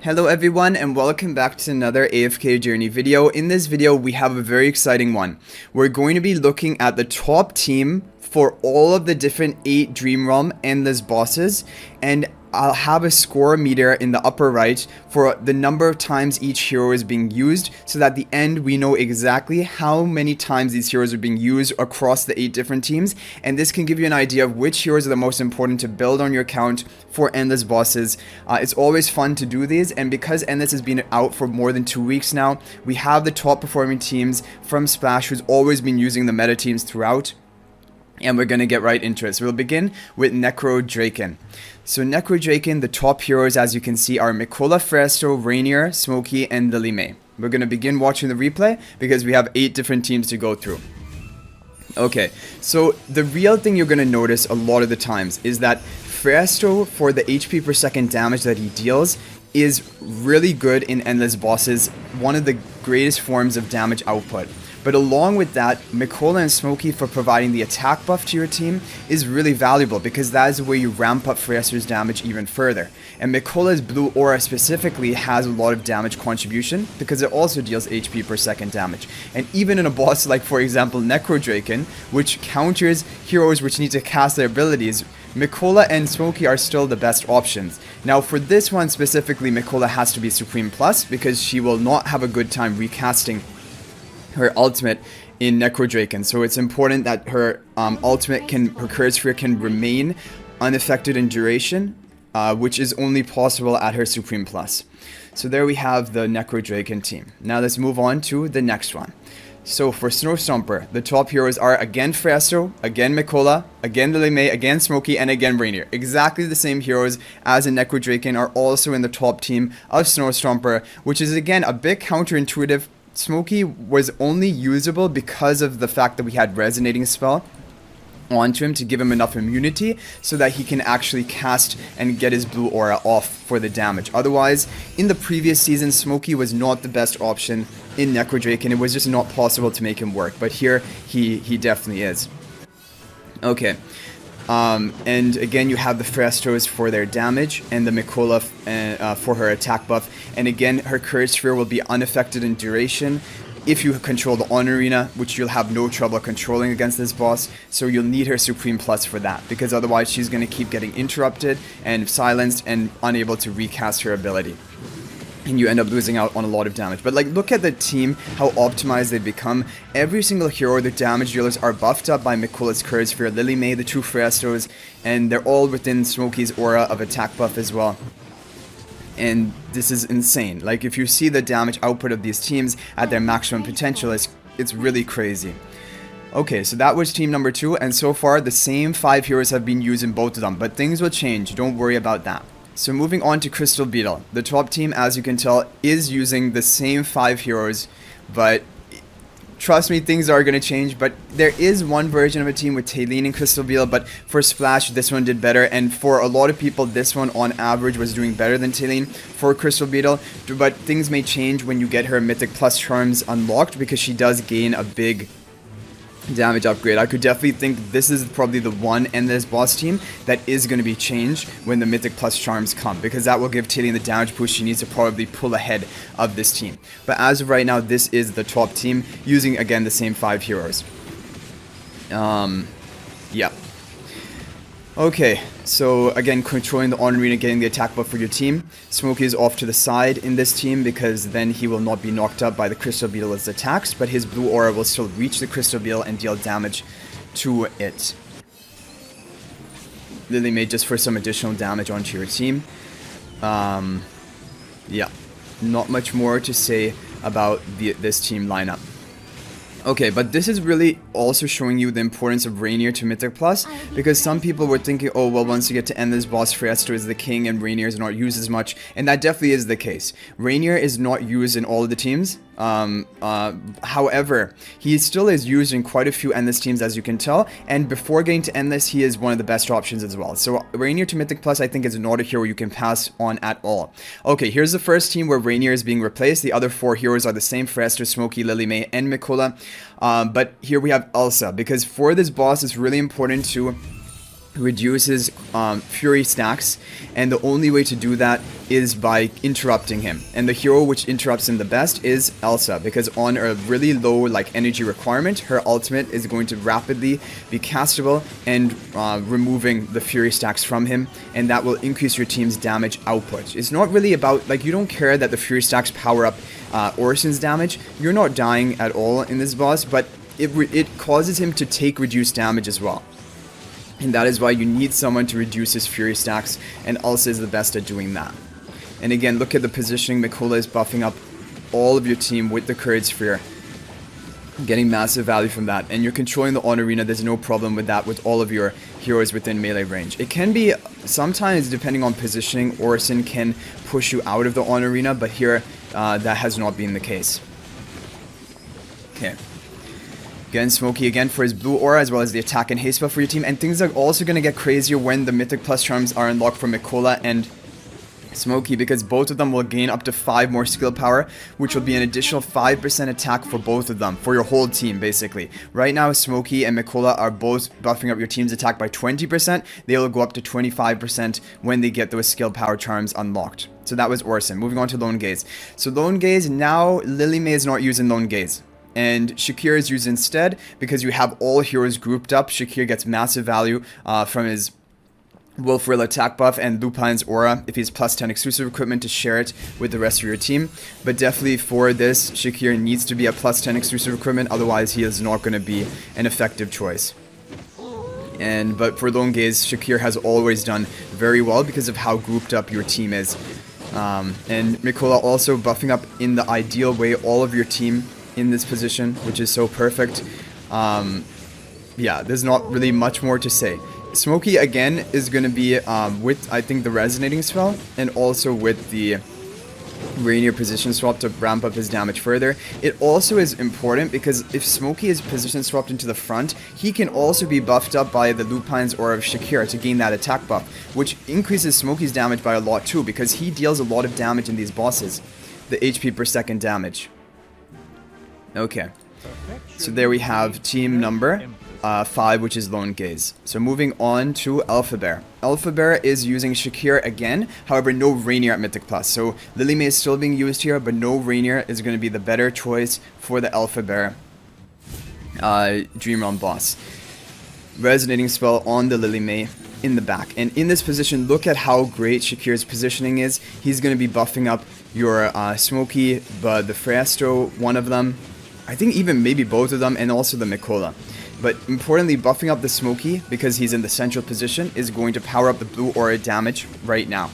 Hello everyone and welcome back to another AFK journey video. In this video we have a very exciting one. We're going to be looking at the top team for all of the different 8 Dream Realm endless bosses, and I'll have a score meter in the upper right for the number of times each hero is being used, so that at the end we know exactly how many times these heroes are being used across the 8 different teams, and this can give you an idea of which heroes are the most important to build on your account for endless bosses. It's always fun to do these, and because endless has been out for more than 2 weeks now, we have the top performing teams from Splash who's always been using the meta teams throughout. And we're going to get right into it. So we'll begin with Necrodrakon. So Necrodrakon, the top heroes as you can see are Mikola, Fresto, Rainier, Smokey, and Lily May. We're going to begin watching the replay because we have 8 different teams to go through. Okay, so the real thing you're going to notice a lot of the times is that Fresto, for the HP per second damage that he deals, is really good in endless bosses, one of the greatest forms of damage output. But along with that, Mikola and Smokey for providing the attack buff to your team is really valuable, because that is the way you ramp up Fresto's damage even further. And Mikola's blue aura specifically has a lot of damage contribution because it also deals HP per second damage. And even in a boss like, for example, Necrodrakon, which counters heroes which need to cast their abilities, Mikola and Smokey are still the best options. Now for this one specifically, Mikola has to be Supreme Plus because she will not have a good time recasting her ultimate in Necrodrakon. So it's important that her ultimate her Curse Sphere can remain unaffected in duration, which is only possible at her Supreme Plus. So there we have the Necrodrakon team. Now let's move on to the next one. So for Stomper, the top heroes are again Fresto, again Mikola, again Lily May, again Smokey, and again Rainier. Exactly the same heroes as in Necrodrakon are also in the top team of Stomper, which is again a bit counterintuitive. Smokey was only usable because of the fact that we had Resonating Spell onto him to give him enough immunity so that he can actually cast and get his blue aura off for the damage. Otherwise, in the previous season, Smokey was not the best option in Necrodrakon. It was just not possible to make him work, but here he definitely is. Okay. And again, you have the Frestos for their damage and the Mikola for her attack buff. And again, her Curse Sphere will be unaffected in duration if you control the On Arena, which you'll have no trouble controlling against this boss. So you'll need her Supreme Plus for that, because otherwise she's going to keep getting interrupted and silenced and unable to recast her ability. And you end up losing out on a lot of damage. But like, look at the team, how optimized they've become. Every single hero, the damage dealers are buffed up by Mikola's Curse Sphere, Lily May, the 2 Frestos, and they're all within Smokey's aura of attack buff as well. And this is insane. Like, if you see the damage output of these teams at their maximum potential, it's really crazy. Okay, so that was team number 2, and so far the same 5 heroes have been used in both of them, but things will change, don't worry about that. So moving on to Crystal Beetle. The top team, as you can tell, is using the same 5 heroes, but trust me, things are going to change. But there is one version of a team with Taylene and Crystal Beetle, but for Splash, this one did better, and for a lot of people, this one on average was doing better than Taylene for Crystal Beetle. But things may change when you get her Mythic Plus charms unlocked, because she does gain a big damage upgrade. I could definitely think this is probably the one endless boss team that is going to be changed when the Mythic Plus charms come, because that will give Taylene the damage boost she needs to probably pull ahead of this team. But as of right now, this is the top team using again the same 5 heroes. Yeah. Okay, so again, controlling the On Arena, getting the attack buff for your team. Smokey is off to the side in this team because then he will not be knocked up by the Crystal Beetle's attacks, but his blue aura will still reach the Crystal Beetle and deal damage to it. Lily May just for some additional damage onto your team. Yeah, not much more to say about this team lineup. Okay, but this is really also showing you the importance of Rainier to Mythic Plus, because some people were thinking, oh, well, once you get to end this boss, Fresto is the king and Rainier is not used as much, and that definitely is the case. Rainier is not used in all of the teams. However, he still is used in quite a few Endless teams, as you can tell, and before getting to Endless, he is one of the best options as well. So Rainier to Mythic Plus, I think, is not a hero you can pass on at all. Okay, here's the first team where Rainier is being replaced. The other 4 heroes are the same: Fresto, Smokey, Lily May, and Mikola. But here we have Elsa, because for this boss, it's really important to reduces fury stacks, and the only way to do that is by interrupting him. And the hero which interrupts him the best is Elsa, because on a really low like energy requirement, her ultimate is going to rapidly be castable and removing the fury stacks from him, and that will increase your team's damage output. It's not really about, like, you don't care that the fury stacks power up Orson's damage. You're not dying at all in this boss, but it causes him to take reduced damage as well. And that is why you need someone to reduce his fury stacks, and Elsa is the best at doing that. And again, look at the positioning. Mikola is buffing up all of your team with the Courage Sphere, getting massive value from that. And you're controlling the on arena. There's no problem with that with all of your heroes within melee range. It can be, sometimes depending on positioning, Orson can push you out of the on arena, but here that has not been the case. Okay. Again, Smokey again for his blue aura, as well as the attack and haste buff for your team. And things are also going to get crazier when the Mythic Plus charms are unlocked for Mikola and Smokey, because both of them will gain up to 5 more skill power, which will be an additional 5% attack for both of them, for your whole team, basically. Right now, Smokey and Mikola are both buffing up your team's attack by 20%. They will go up to 25% when they get those skill power charms unlocked. So that was Orson. Moving on to Lone Gaze. So Lone Gaze, now Lily May is not using Lone Gaze, and Shakir is used instead, because you have all heroes grouped up. Shakir gets massive value from his Wolfrill attack buff and Lupine's aura if he's plus 10 exclusive equipment to share it with the rest of your team. But definitely for this, Shakir needs to be at plus 10 exclusive equipment, otherwise he is not going to be an effective choice. But for Lone Gaze, Shakir has always done very well because of how grouped up your team is. And Mikola also buffing up in the ideal way all of your team in this position, which is so perfect. Yeah, there's not really much more to say. Smokey again is going to be with, I think, the resonating spell, and also with the Rainier position swap to ramp up his damage further. It also is important because if Smokey is position swapped into the front, he can also be buffed up by the Lupine's aura of Shakir to gain that attack buff, which increases Smokey's damage by a lot too, because he deals a lot of damage in these bosses, the HP per second damage. Okay, so there we have team number 5, which is Lone Gaze. So moving on to Alpha Bear. Alpha Bear is using Shakir again, however no Rainier at Mythic Plus. So Lily May is still being used here, but no Rainier is going to be the better choice for the Alpha Bear Dream Realm boss. Resonating spell on the Lily May in the back. And in this position, look at how great Shakir's positioning is. He's going to be buffing up your Smokey, but the Freyasto, one of them, I think even maybe both of them, and also the Mikola. But importantly, buffing up the Smokey, because he's in the central position, is going to power up the blue aura damage right now,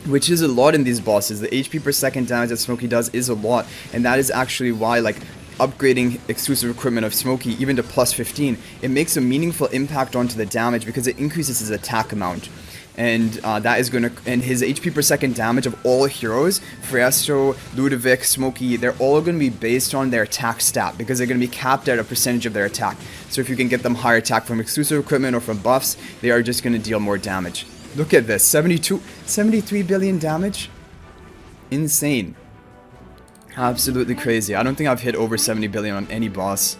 which is a lot in these bosses. The HP per second damage that Smokey does is a lot, and that is actually why, like, upgrading exclusive equipment of Smokey even to plus 15, it makes a meaningful impact onto the damage because it increases his attack amount. And that is going to, and his HP per second damage of all heroes, Freyasto, Ludovic, Smokey, they're all going to be based on their attack stat, because they're going to be capped at a percentage of their attack. So if you can get them higher attack from exclusive equipment or from buffs, they are just going to deal more damage. Look at this, 73 billion damage? Insane. Absolutely crazy. I don't think I've hit over 70 billion on any boss.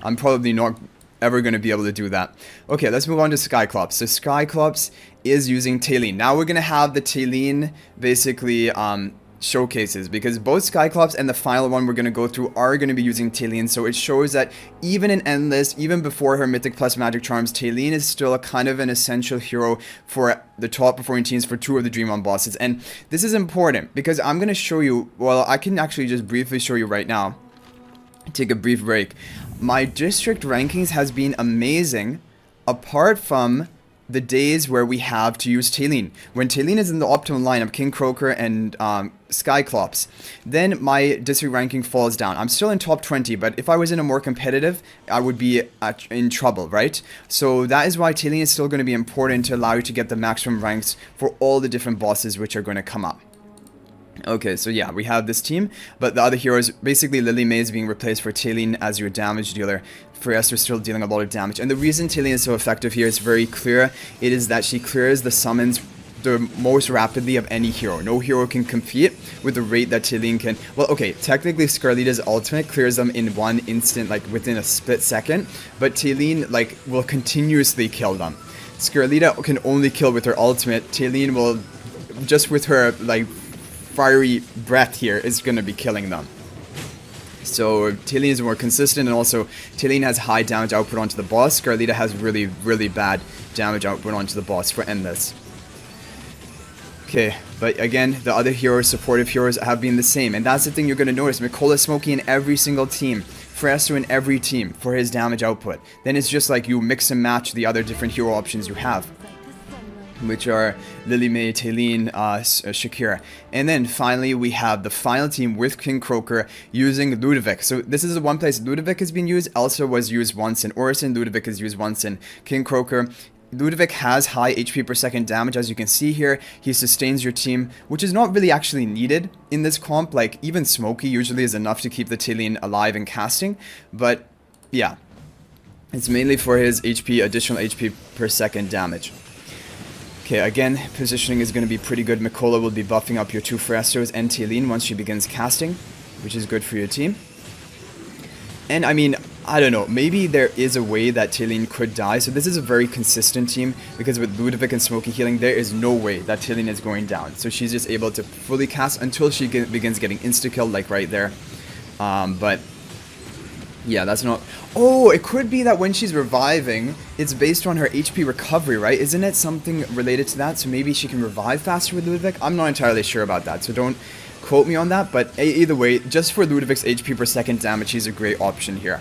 I'm probably not ever going to be able to do that. Okay, let's move on to Skyclops. So Skyclops is using Tailene. Now we're going to have the Tailene basically showcases, because both Skyclops and the final one we're going to go through are going to be using Tailene. So it shows that even in Endless, even before her Mythic Plus magic charms, Tailene is still a kind of an essential hero for the top performing teams for 2 of the Dream On bosses. And this is important because I'm going to show you, well, I can actually just briefly show you right now. Take a brief break. My district rankings has been amazing, apart from the days where we have to use Tailene. When Tailene is in the optimal lineup, King Croaker and Skyclops, then my district ranking falls down. I'm still in top 20, but if I was in a more competitive, I would be in trouble, right? So that is why Tailene is still going to be important to allow you to get the maximum ranks for all the different bosses which are going to come up. Okay, so yeah, we have this team, but the other heroes, basically Lily May is being replaced for Tailene as your damage dealer. Freyasto is still dealing a lot of damage, and the reason Tailene is so effective here is very clear. It is that she clears the summons the most rapidly of any hero. No hero can compete with the rate that Tailene can. Well, okay, technically Scarlita's ultimate clears them in one instant, like within a split second, but Tailene, like, will continuously kill them. Scarlita can only kill with her ultimate. Talene will, just with her like fiery breath here, is going to be killing them. So Talene is more consistent, and also Talene has high damage output onto the boss. Scarlita has really, really bad damage output onto the boss for Endless. Okay, but again, the other heroes, supportive heroes, have been the same. And that's the thing you're going to notice. Mikola Smokey in every single team. Fresto in every team for his damage output. Then it's just like you mix and match the other different hero options you have, which are Lily May, Talene, Shakira. And then finally we have the final team with King Croaker using Ludovic. So this is the one place Ludovic has been used. Elsa was used once in Orson. Ludovic is used once in King Croaker. Ludovic has high HP per second damage, as you can see here. He sustains your team, which is not really actually needed in this comp. Like, even Smokey usually is enough to keep the Talene alive and casting. But, yeah. It's mainly for his HP, additional HP per second damage. Okay, again, positioning is going to be pretty good. Mikola will be buffing up your two Frestos and Talene once she begins casting, which is good for your team. And, I mean, I don't know, maybe there is a way that Talene could die. So this is a very consistent team, because with Ludovic and Smokey healing, there is no way that Talene is going down. So she's just able to fully cast until she begins getting insta-killed, like right there. But yeah, that's not... Oh, it could be that when she's reviving, it's based on her HP recovery, right? Isn't it something related to that? So maybe she can revive faster with Ludovic? I'm not entirely sure about that, so don't quote me on that. But either way, just for Ludovic's HP per second damage, she's a great option here.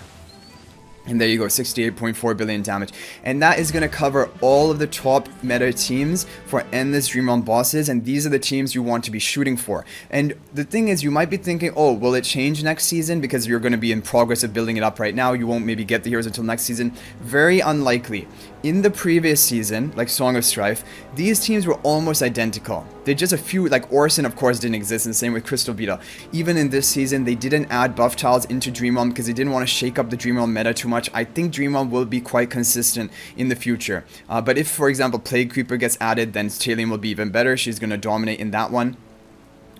And there you go, 68.4 billion damage. And that is going to cover all of the top meta teams for Endless Dream Realm bosses. And these are the teams you want to be shooting for. And the thing is, you might be thinking, oh, will it change next season? Because you're going to be in progress of building it up right now. You won't maybe get the heroes until next season. Very unlikely. In the previous season, like Song of Strife, these teams were almost identical. They just a few, like Orson of course didn't exist, and same with Crystal Beetle. Even in this season, they didn't add buff tiles into Dream Realm because they didn't want to shake up the Dream Realm meta too much. I think Dream Realm will be quite consistent in the future. But if, for example, Plague Creeper gets added, then Talene will be even better. She's going to dominate in that one.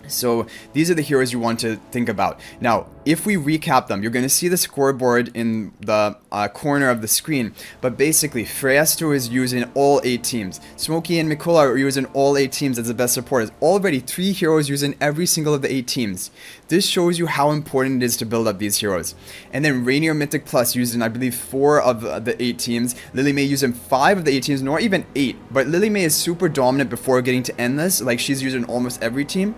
So these are the heroes you want to think about. Now, if we recap them, you're going to see the scoreboard in the corner of the screen. But basically, Fresto is using all 8 teams. Smokey and Mikola are using all 8 teams as the best supporters. Already 3 heroes using every single of the 8 teams. This shows you how important it is to build up these heroes. And then Rainier Mythic Plus using, I believe, 4 of the 8 teams. Lily May using 5 of the 8 teams, nor even 8. But Lily May is super dominant before getting to Endless. Like, she's using almost every team.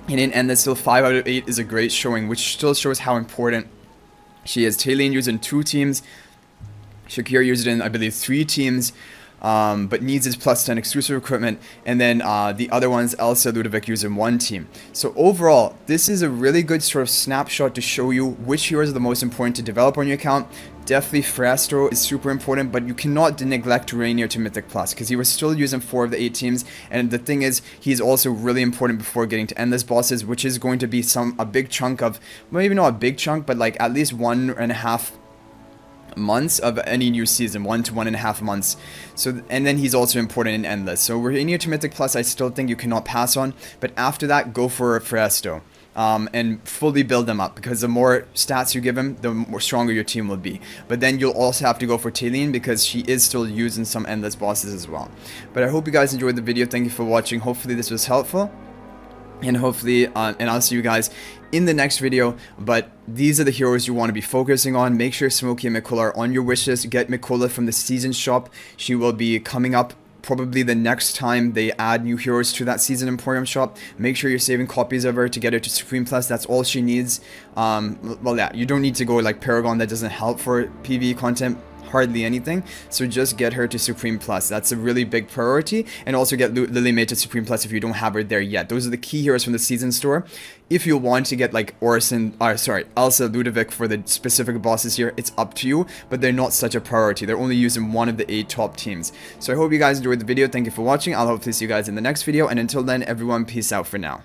And in Endless, still 5 out of 8 is a great showing, which still shows how important she is. Talene using 2 teams. Shakira using, I believe, 3 teams. But needs his plus 10 exclusive equipment. And then the other ones, Elsa, Ludovic, using 1 team. So overall, this is a really good sort of snapshot to show you which heroes are the most important to develop on your account. Definitely Fresto is super important, but you cannot neglect Rainier to Mythic Plus, because he was still using 4 of the 8 teams. And the thing is, he's also really important before getting to Endless bosses, which is going to be a big chunk of, maybe not a big chunk, but like at least 1.5 months of any new season, 1 to 1.5 months. So, and then he's also important in Endless. So Rainier to Mythic Plus, I still think you cannot pass on, but after that, go for Fresto. And fully build them up, because the more stats you give him, the more stronger your team will be. But then you'll also have to go for Talene, because she is still using some Endless bosses as well. But I hope you guys enjoyed the video. Thank you for watching. Hopefully this was helpful. And hopefully, and I'll see you guys in the next video. But these are the heroes you want to be focusing on. Make sure Smokey and Mikola are on your wish list. Get Mikola from the season shop. She will be coming up probably the next time they add new heroes to that Season Emporium shop. Make sure you're saving copies of her to get her to Supreme Plus. That's all she needs. Well, yeah, you don't need to go like Paragon. That doesn't help for PvE content. Hardly anything. So just get her to Supreme Plus. That's a really big priority. And also get Lily May to Supreme Plus if you don't have her there yet. Those are the key heroes from the season store. If you want to get like Orson, Elsa, Ludovic for the specific bosses here, it's up to you, but they're not such a priority. They're only using 1 of the 8 top teams. So I hope you guys enjoyed the video. Thank you for watching. I'll hopefully see you guys in the next video. And until then, everyone, peace out for now.